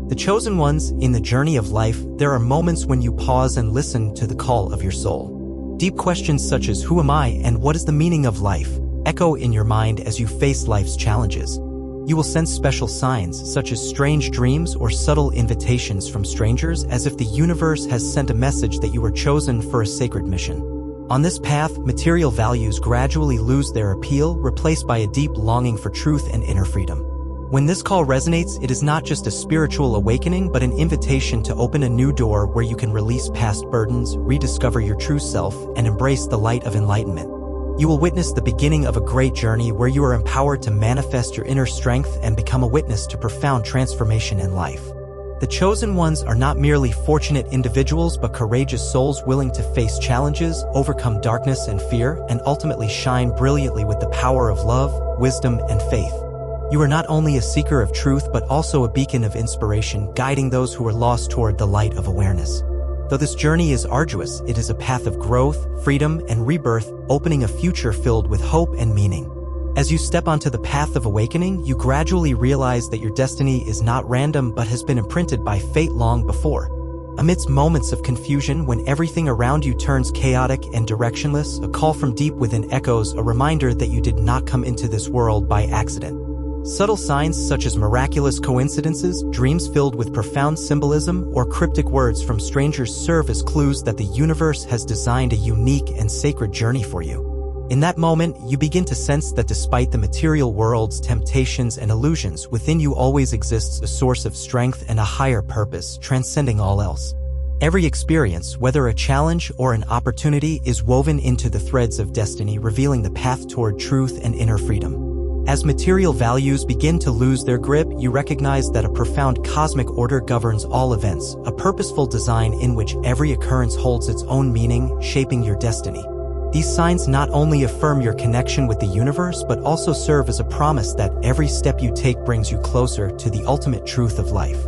The chosen ones, in the journey of life, there are moments when you pause and listen to the call of your soul. Deep questions such as who am I and what is the meaning of life echo in your mind as you face life's challenges. You will sense special signs such as strange dreams or subtle invitations from strangers, as if the universe has sent a message that you were chosen for a sacred mission. On this path, material values gradually lose their appeal, replaced by a deep longing for truth and inner freedom. When this call resonates, it is not just a spiritual awakening, but an invitation to open a new door where you can release past burdens, rediscover your true self, and embrace the light of enlightenment. You will witness the beginning of a great journey where you are empowered to manifest your inner strength and become a witness to profound transformation in life. The chosen ones are not merely fortunate individuals, but courageous souls willing to face challenges, overcome darkness and fear, and ultimately shine brilliantly with the power of love, wisdom, and faith. You are not only a seeker of truth, but also a beacon of inspiration, guiding those who are lost toward the light of awareness. Though this journey is arduous, it is a path of growth, freedom, and rebirth, opening a future filled with hope and meaning. As you step onto the path of awakening, you gradually realize that your destiny is not random but has been imprinted by fate long before. Amidst moments of confusion, when everything around you turns chaotic and directionless, a call from deep within echoes, a reminder that you did not come into this world by accident. Subtle signs such as miraculous coincidences, dreams filled with profound symbolism, or cryptic words from strangers serve as clues that the universe has designed a unique and sacred journey for you. In that moment, you begin to sense that despite the material world's temptations and illusions, within you always exists a source of strength and a higher purpose, transcending all else. Every experience, whether a challenge or an opportunity, is woven into the threads of destiny, revealing the path toward truth and inner freedom. As material values begin to lose their grip, you recognize that a profound cosmic order governs all events, a purposeful design in which every occurrence holds its own meaning, shaping your destiny. These signs not only affirm your connection with the universe, but also serve as a promise that every step you take brings you closer to the ultimate truth of life.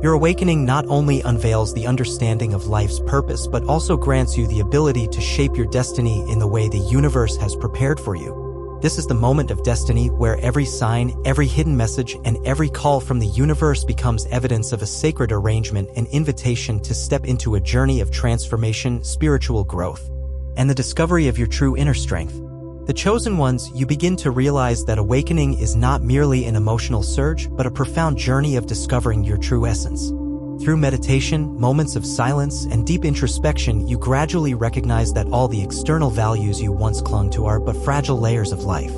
Your awakening not only unveils the understanding of life's purpose, but also grants you the ability to shape your destiny in the way the universe has prepared for you. This is the moment of destiny where every sign, every hidden message, and every call from the universe becomes evidence of a sacred arrangement, an invitation to step into a journey of transformation, spiritual growth, and the discovery of your true inner strength. The chosen ones, you begin to realize that awakening is not merely an emotional surge, but a profound journey of discovering your true essence. Through meditation, moments of silence, and deep introspection, you gradually recognize that all the external values you once clung to are but fragile layers of life.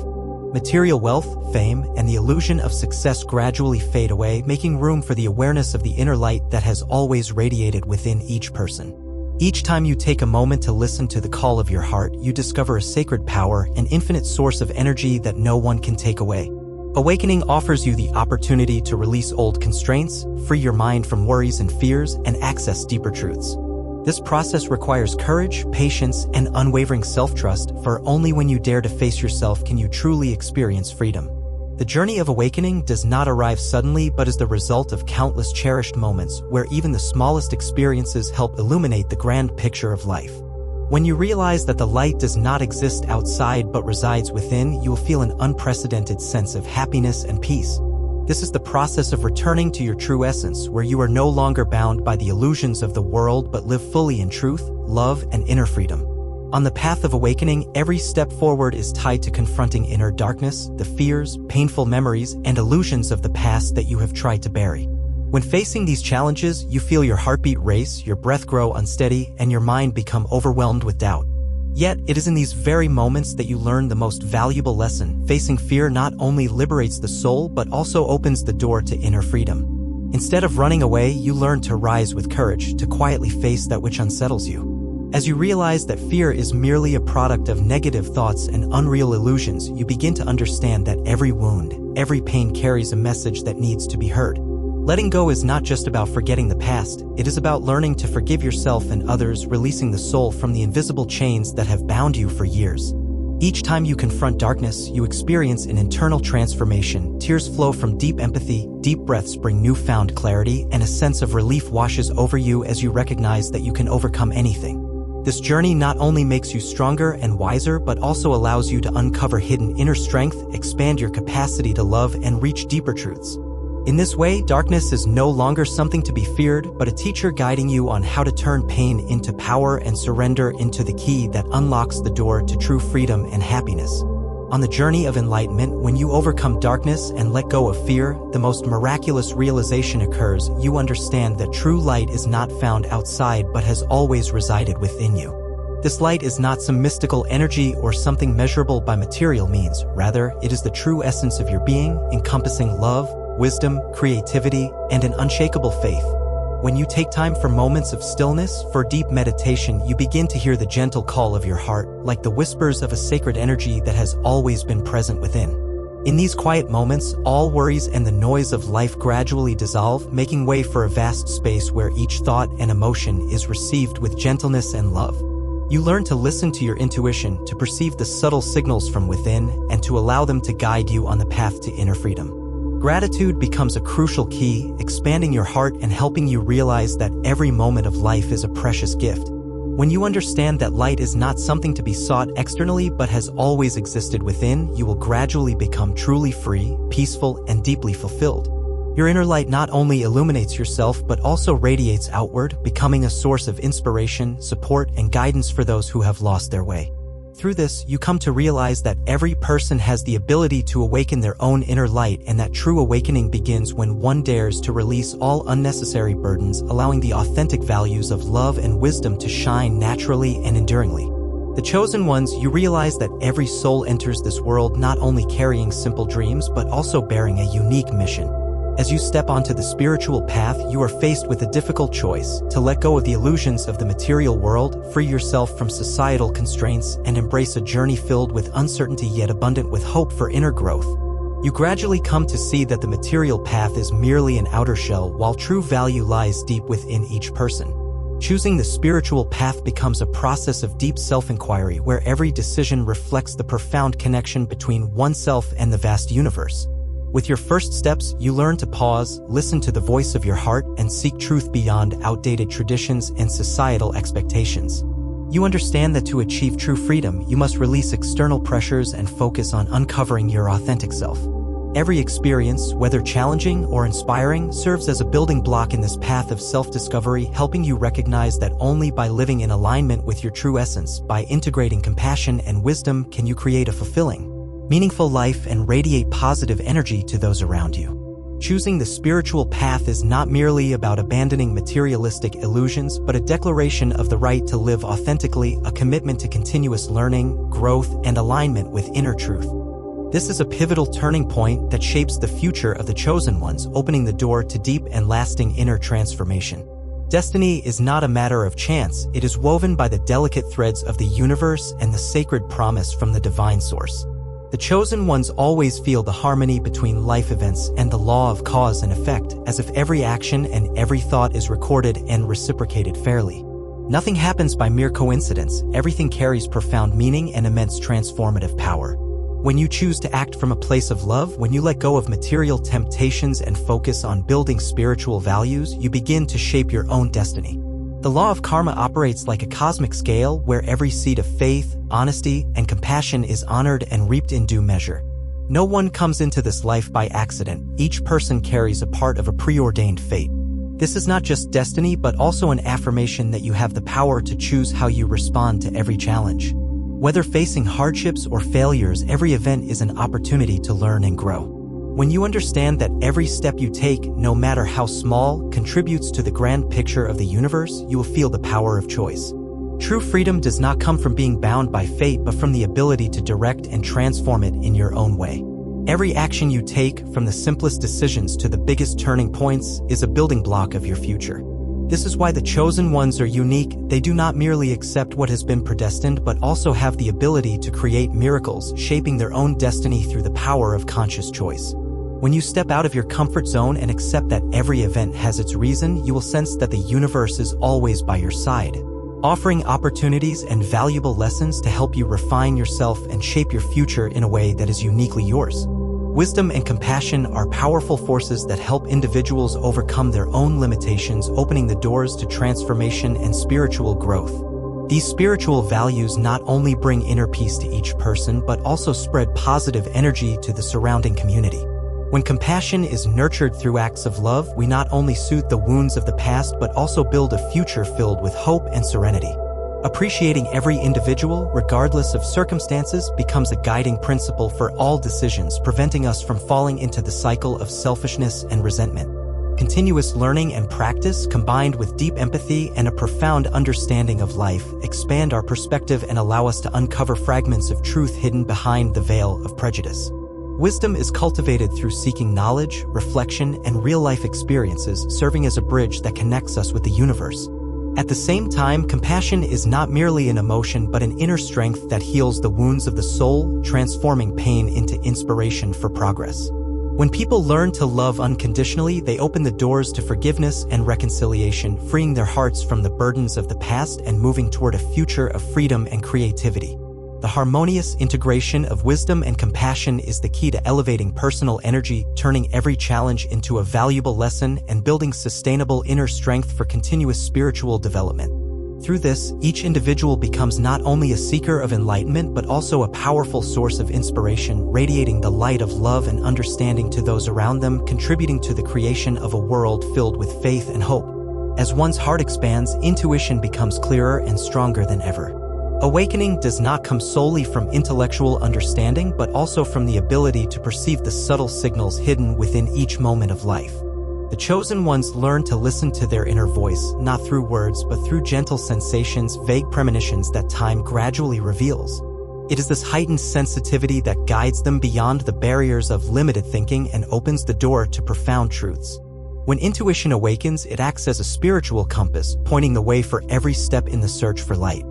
Material wealth, fame, and the illusion of success gradually fade away, making room for the awareness of the inner light that has always radiated within each person. Each time you take a moment to listen to the call of your heart, you discover a sacred power, an infinite source of energy that no one can take away. Awakening offers you the opportunity to release old constraints, free your mind from worries and fears, and access deeper truths. This process requires courage, patience, and unwavering self-trust, for only when you dare to face yourself can you truly experience freedom. The journey of awakening does not arrive suddenly, but is the result of countless cherished moments where even the smallest experiences help illuminate the grand picture of life. When you realize that the light does not exist outside but resides within, you will feel an unprecedented sense of happiness and peace. This is the process of returning to your true essence, where you are no longer bound by the illusions of the world but live fully in truth, love, and inner freedom. On the path of awakening, every step forward is tied to confronting inner darkness, the fears, painful memories, and illusions of the past that you have tried to bury. When facing these challenges, you feel your heartbeat race, your breath grow unsteady, and your mind become overwhelmed with doubt. Yet, it is in these very moments that you learn the most valuable lesson. Facing fear not only liberates the soul, but also opens the door to inner freedom. Instead of running away, you learn to rise with courage, to quietly face that which unsettles you. As you realize that fear is merely a product of negative thoughts and unreal illusions, you begin to understand that every wound, every pain carries a message that needs to be heard. Letting go is not just about forgetting the past, it is about learning to forgive yourself and others, releasing the soul from the invisible chains that have bound you for years. Each time you confront darkness, you experience an internal transformation. Tears flow from deep empathy, deep breaths bring newfound clarity, and a sense of relief washes over you as you recognize that you can overcome anything. This journey not only makes you stronger and wiser, but also allows you to uncover hidden inner strength, expand your capacity to love, and reach deeper truths. In this way, darkness is no longer something to be feared, but a teacher guiding you on how to turn pain into power and surrender into the key that unlocks the door to true freedom and happiness. On the journey of enlightenment, when you overcome darkness and let go of fear, the most miraculous realization occurs. You understand that true light is not found outside but has always resided within you. This light is not some mystical energy or something measurable by material means. Rather, it is the true essence of your being, encompassing love, wisdom, creativity, and an unshakable faith. When you take time for moments of stillness, for deep meditation, you begin to hear the gentle call of your heart, like the whispers of a sacred energy that has always been present within. In these quiet moments, all worries and the noise of life gradually dissolve, making way for a vast space where each thought and emotion is received with gentleness and love. You learn to listen to your intuition, to perceive the subtle signals from within, and to allow them to guide you on the path to inner freedom. Gratitude becomes a crucial key, expanding your heart and helping you realize that every moment of life is a precious gift. When you understand that light is not something to be sought externally but has always existed within, you will gradually become truly free, peaceful, and deeply fulfilled. Your inner light not only illuminates yourself but also radiates outward, becoming a source of inspiration, support, and guidance for those who have lost their way. Through this, you come to realize that every person has the ability to awaken their own inner light, and that true awakening begins when one dares to release all unnecessary burdens, allowing the authentic values of love and wisdom to shine naturally and enduringly. The chosen ones, you realize that every soul enters this world not only carrying simple dreams but also bearing a unique mission. As you step onto the spiritual path, you are faced with a difficult choice: to let go of the illusions of the material world, free yourself from societal constraints, and embrace a journey filled with uncertainty yet abundant with hope for inner growth. You gradually come to see that the material path is merely an outer shell, while true value lies deep within each person. Choosing the spiritual path becomes a process of deep self-inquiry, where every decision reflects the profound connection between oneself and the vast universe. With your first steps, you learn to pause, listen to the voice of your heart, and seek truth beyond outdated traditions and societal expectations. You understand that to achieve true freedom, you must release external pressures and focus on uncovering your authentic self. Every experience, whether challenging or inspiring, serves as a building block in this path of self-discovery, helping you recognize that only by living in alignment with your true essence, by integrating compassion and wisdom, can you create a fulfilling, meaningful life and radiate positive energy to those around you. Choosing the spiritual path is not merely about abandoning materialistic illusions, but a declaration of the right to live authentically, a commitment to continuous learning, growth, and alignment with inner truth. This is a pivotal turning point that shapes the future of the chosen ones, opening the door to deep and lasting inner transformation. Destiny is not a matter of chance; it is woven by the delicate threads of the universe and the sacred promise from the divine source. The chosen ones always feel the harmony between life events and the law of cause and effect, as if every action and every thought is recorded and reciprocated fairly. Nothing happens by mere coincidence; everything carries profound meaning and immense transformative power. When you choose to act from a place of love, when you let go of material temptations and focus on building spiritual values, you begin to shape your own destiny. The law of karma operates like a cosmic scale, where every seed of faith, honesty, and compassion is honored and reaped in due measure. No one comes into this life by accident; each person carries a part of a preordained fate. This is not just destiny, but also an affirmation that you have the power to choose how you respond to every challenge. Whether facing hardships or failures, every event is an opportunity to learn and grow. When you understand that every step you take, no matter how small, contributes to the grand picture of the universe, you will feel the power of choice. True freedom does not come from being bound by fate, but from the ability to direct and transform it in your own way. Every action you take, from the simplest decisions to the biggest turning points, is a building block of your future. This is why the chosen ones are unique. They do not merely accept what has been predestined, but also have the ability to create miracles, shaping their own destiny through the power of conscious choice. When you step out of your comfort zone and accept that every event has its reason, you will sense that the universe is always by your side, offering opportunities and valuable lessons to help you refine yourself and shape your future in a way that is uniquely yours. Wisdom and compassion are powerful forces that help individuals overcome their own limitations, opening the doors to transformation and spiritual growth. These spiritual values not only bring inner peace to each person, but also spread positive energy to the surrounding community. When compassion is nurtured through acts of love, we not only soothe the wounds of the past but also build a future filled with hope and serenity. Appreciating every individual, regardless of circumstances, becomes a guiding principle for all decisions, preventing us from falling into the cycle of selfishness and resentment. Continuous learning and practice, combined with deep empathy and a profound understanding of life, expand our perspective and allow us to uncover fragments of truth hidden behind the veil of prejudice. Wisdom is cultivated through seeking knowledge, reflection, and real-life experiences, serving as a bridge that connects us with the universe. At the same time, compassion is not merely an emotion but an inner strength that heals the wounds of the soul, transforming pain into inspiration for progress. When people learn to love unconditionally, they open the doors to forgiveness and reconciliation, freeing their hearts from the burdens of the past and moving toward a future of freedom and creativity. The harmonious integration of wisdom and compassion is the key to elevating personal energy, turning every challenge into a valuable lesson, and building sustainable inner strength for continuous spiritual development. Through this, each individual becomes not only a seeker of enlightenment but also a powerful source of inspiration, radiating the light of love and understanding to those around them, contributing to the creation of a world filled with faith and hope. As one's heart expands, intuition becomes clearer and stronger than ever. Awakening does not come solely from intellectual understanding but also from the ability to perceive the subtle signals hidden within each moment of life. The chosen ones learn to listen to their inner voice, not through words but through gentle sensations, vague premonitions that time gradually reveals. It is this heightened sensitivity that guides them beyond the barriers of limited thinking and opens the door to profound truths. When intuition awakens, it acts as a spiritual compass, pointing the way for every step in the search for light.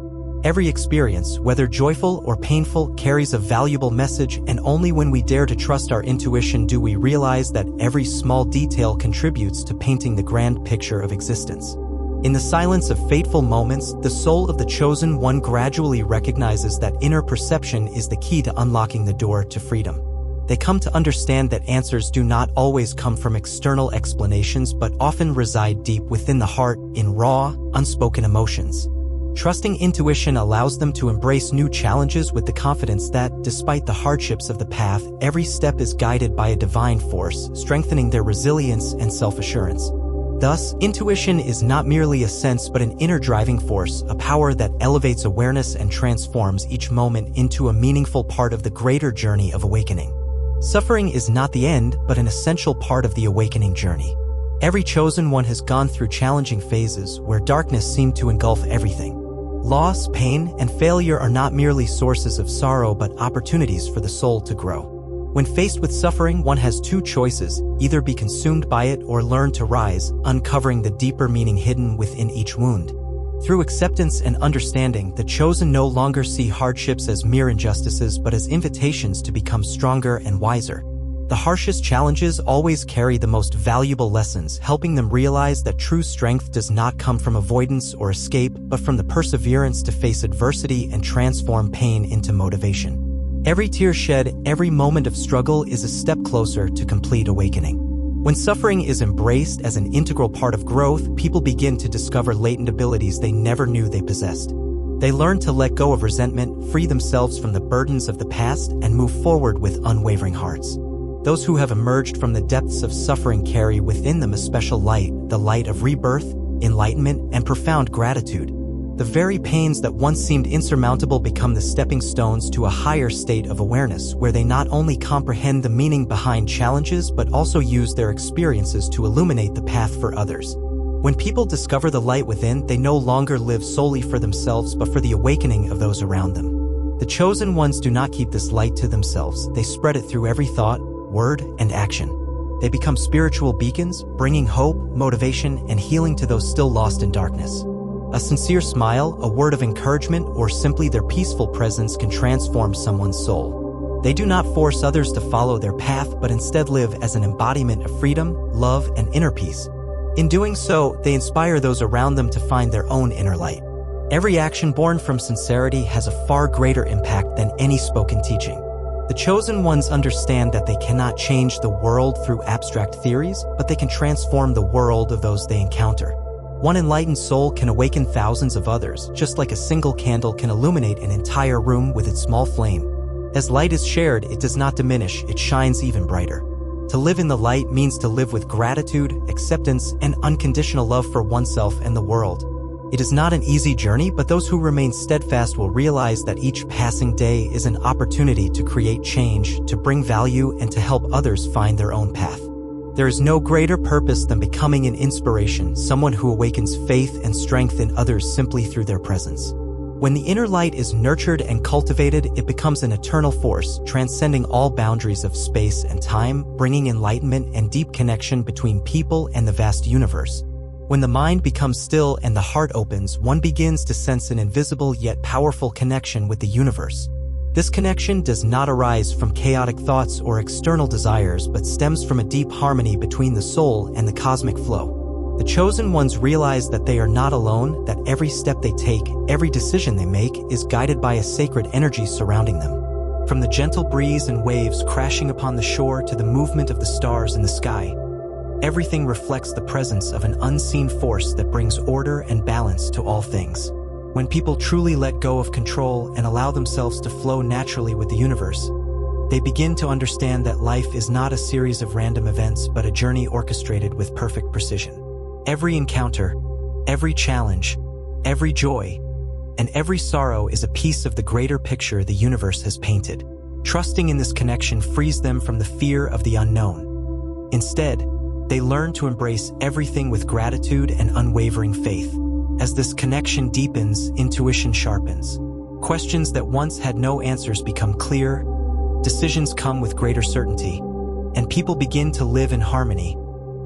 Every experience, whether joyful or painful, carries a valuable message, and only when we dare to trust our intuition do we realize that every small detail contributes to painting the grand picture of existence. In the silence of fateful moments, the soul of the chosen one gradually recognizes that inner perception is the key to unlocking the door to freedom. They come to understand that answers do not always come from external explanations but often reside deep within the heart, in raw, unspoken emotions. Trusting intuition allows them to embrace new challenges with the confidence that, despite the hardships of the path, every step is guided by a divine force, strengthening their resilience and self-assurance. Thus, intuition is not merely a sense but an inner driving force, a power that elevates awareness and transforms each moment into a meaningful part of the greater journey of awakening. Suffering is not the end, but an essential part of the awakening journey. Every chosen one has gone through challenging phases where darkness seemed to engulf everything. Loss, pain, and failure are not merely sources of sorrow but opportunities for the soul to grow. When faced with suffering, one has two choices: either be consumed by it or learn to rise, uncovering the deeper meaning hidden within each wound. Through acceptance and understanding, the chosen no longer see hardships as mere injustices but as invitations to become stronger and wiser. The harshest challenges always carry the most valuable lessons, helping them realize that true strength does not come from avoidance or escape, but from the perseverance to face adversity and transform pain into motivation. Every tear shed, every moment of struggle is a step closer to complete awakening. When suffering is embraced as an integral part of growth, people begin to discover latent abilities they never knew they possessed. They learn to let go of resentment, free themselves from the burdens of the past, and move forward with unwavering hearts. Those who have emerged from the depths of suffering carry within them a special light, the light of rebirth, enlightenment, and profound gratitude. The very pains that once seemed insurmountable become the stepping stones to a higher state of awareness, where they not only comprehend the meaning behind challenges but also use their experiences to illuminate the path for others. When people discover the light within, they no longer live solely for themselves but for the awakening of those around them. The chosen ones do not keep this light to themselves, they spread it through every thought, word, and action. They become spiritual beacons, bringing hope, motivation, and healing to those still lost in darkness. A sincere smile, a word of encouragement, or simply their peaceful presence can transform someone's soul. They do not force others to follow their path, but instead live as an embodiment of freedom, love, and inner peace. In doing so, they inspire those around them to find their own inner light. Every action born from sincerity has a far greater impact than any spoken teaching. The chosen ones understand that they cannot change the world through abstract theories, but they can transform the world of those they encounter. One enlightened soul can awaken thousands of others, just like a single candle can illuminate an entire room with its small flame. As light is shared, it does not diminish, it shines even brighter. To live in the light means to live with gratitude, acceptance, and unconditional love for oneself and the world. It is not an easy journey, but those who remain steadfast will realize that each passing day is an opportunity to create change, to bring value, and to help others find their own path. There is no greater purpose than becoming an inspiration, someone who awakens faith and strength in others simply through their presence. When the inner light is nurtured and cultivated, it becomes an eternal force, transcending all boundaries of space and time, bringing enlightenment and deep connection between people and the vast universe. When the mind becomes still and the heart opens, one begins to sense an invisible yet powerful connection with the universe. This connection does not arise from chaotic thoughts or external desires, but stems from a deep harmony between the soul and the cosmic flow. The chosen ones realize that they are not alone, that every step they take, every decision they make, is guided by a sacred energy surrounding them. From the gentle breeze and waves crashing upon the shore to the movement of the stars in the sky, everything reflects the presence of an unseen force that brings order and balance to all things. When people truly let go of control and allow themselves to flow naturally with the universe, they begin to understand that life is not a series of random events, but a journey orchestrated with perfect precision. Every encounter, every challenge, every joy, and every sorrow is a piece of the greater picture the universe has painted. Trusting in this connection frees them from the fear of the unknown. Instead, they learn to embrace everything with gratitude and unwavering faith. As this connection deepens, intuition sharpens. Questions that once had no answers become clear, decisions come with greater certainty, and people begin to live in harmony,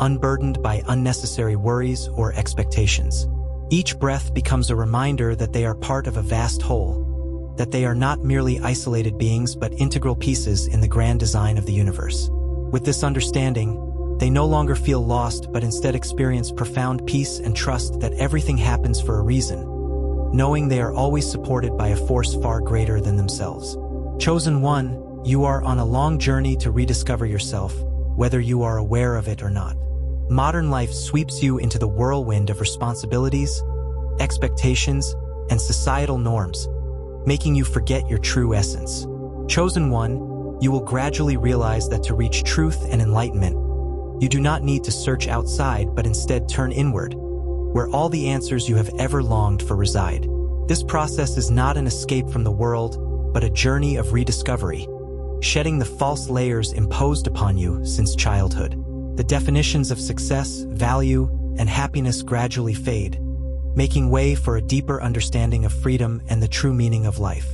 unburdened by unnecessary worries or expectations. Each breath becomes a reminder that they are part of a vast whole, that they are not merely isolated beings but integral pieces in the grand design of the universe. With this understanding, they no longer feel lost, but instead experience profound peace and trust that everything happens for a reason, knowing they are always supported by a force far greater than themselves. Chosen one, you are on a long journey to rediscover yourself, whether you are aware of it or not. Modern life sweeps you into the whirlwind of responsibilities, expectations, and societal norms, making you forget your true essence. Chosen one, you will gradually realize that to reach truth and enlightenment, you do not need to search outside, but instead turn inward, where all the answers you have ever longed for reside. This process is not an escape from the world, but a journey of rediscovery, shedding the false layers imposed upon you since childhood. The definitions of success, value, and happiness gradually fade, making way for a deeper understanding of freedom and the true meaning of life.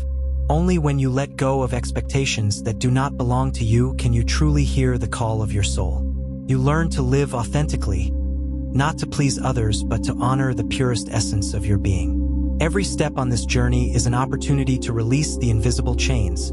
Only when you let go of expectations that do not belong to you can you truly hear the call of your soul. You learn to live authentically, not to please others, but to honor the purest essence of your being. Every step on this journey is an opportunity to release the invisible chains,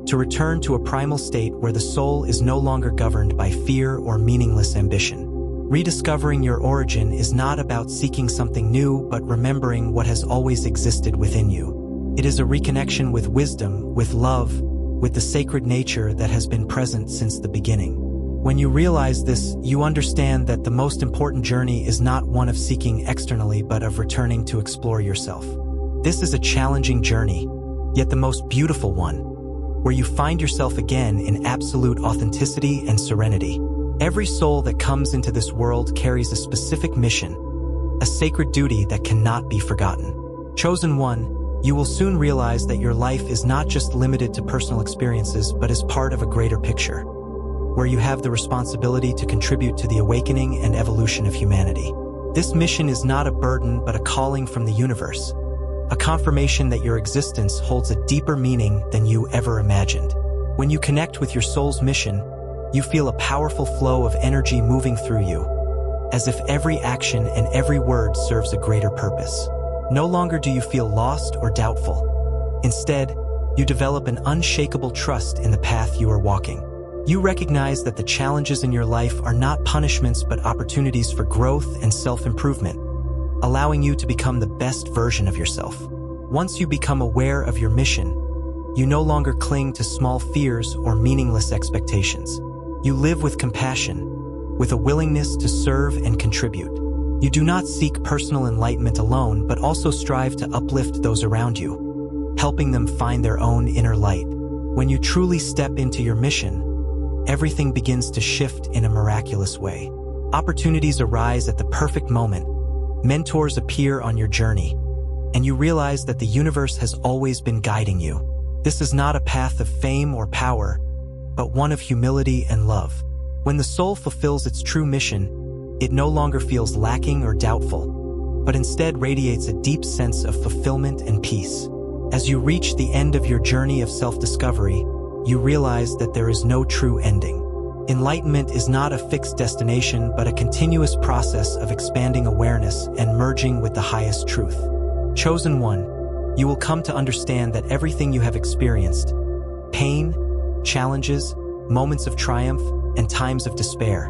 to return to a primal state where the soul is no longer governed by fear or meaningless ambition. Rediscovering your origin is not about seeking something new, but remembering what has always existed within you. It is a reconnection with wisdom, with love, with the sacred nature that has been present since the beginning. When you realize this, you understand that the most important journey is not one of seeking externally, but of returning to explore yourself. This is a challenging journey, yet the most beautiful one, where you find yourself again in absolute authenticity and serenity. Every soul that comes into this world carries a specific mission, a sacred duty that cannot be forgotten. Chosen one, you will soon realize that your life is not just limited to personal experiences, but is part of a greater picture, where you have the responsibility to contribute to the awakening and evolution of humanity. This mission is not a burden, but a calling from the universe, a confirmation that your existence holds a deeper meaning than you ever imagined. When you connect with your soul's mission, you feel a powerful flow of energy moving through you, as if every action and every word serves a greater purpose. No longer do you feel lost or doubtful. Instead, you develop an unshakable trust in the path you are walking. You recognize that the challenges in your life are not punishments but opportunities for growth and self-improvement, allowing you to become the best version of yourself. Once you become aware of your mission, you no longer cling to small fears or meaningless expectations. You live with compassion, with a willingness to serve and contribute. You do not seek personal enlightenment alone, but also strive to uplift those around you, helping them find their own inner light. When you truly step into your mission, everything begins to shift in a miraculous way. Opportunities arise at the perfect moment. Mentors appear on your journey, and you realize that the universe has always been guiding you. This is not a path of fame or power, but one of humility and love. When the soul fulfills its true mission, it no longer feels lacking or doubtful, but instead radiates a deep sense of fulfillment and peace. As you reach the end of your journey of self-discovery, you realize that there is no true ending. Enlightenment is not a fixed destination, but a continuous process of expanding awareness and merging with the highest truth. Chosen one, you will come to understand that everything you have experienced, pain, challenges, moments of triumph, and times of despair,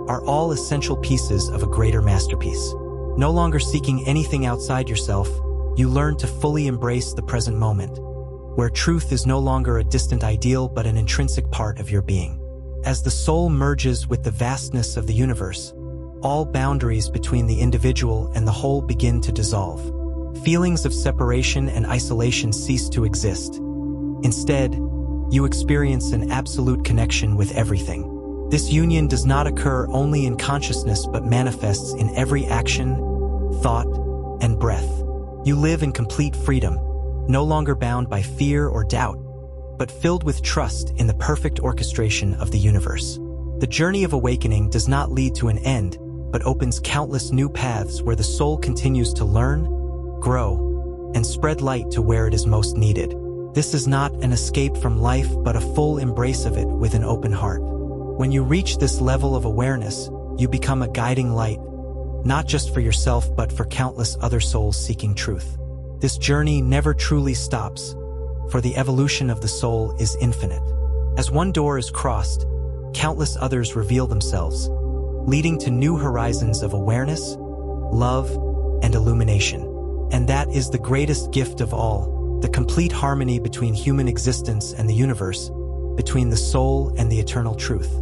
are all essential pieces of a greater masterpiece. No longer seeking anything outside yourself, you learn to fully embrace the present moment, where truth is no longer a distant ideal but an intrinsic part of your being. As the soul merges with the vastness of the universe, all boundaries between the individual and the whole begin to dissolve. Feelings of separation and isolation cease to exist. Instead, you experience an absolute connection with everything. This union does not occur only in consciousness but manifests in every action, thought, and breath. You live in complete freedom, no longer bound by fear or doubt, but filled with trust in the perfect orchestration of the universe. The journey of awakening does not lead to an end, but opens countless new paths where the soul continues to learn, grow, and spread light to where it is most needed. This is not an escape from life, but a full embrace of it with an open heart. When you reach this level of awareness, you become a guiding light, not just for yourself, but for countless other souls seeking truth. This journey never truly stops, for the evolution of the soul is infinite. As one door is crossed, countless others reveal themselves, leading to new horizons of awareness, love, and illumination. And that is the greatest gift of all, the complete harmony between human existence and the universe, between the soul and the eternal truth.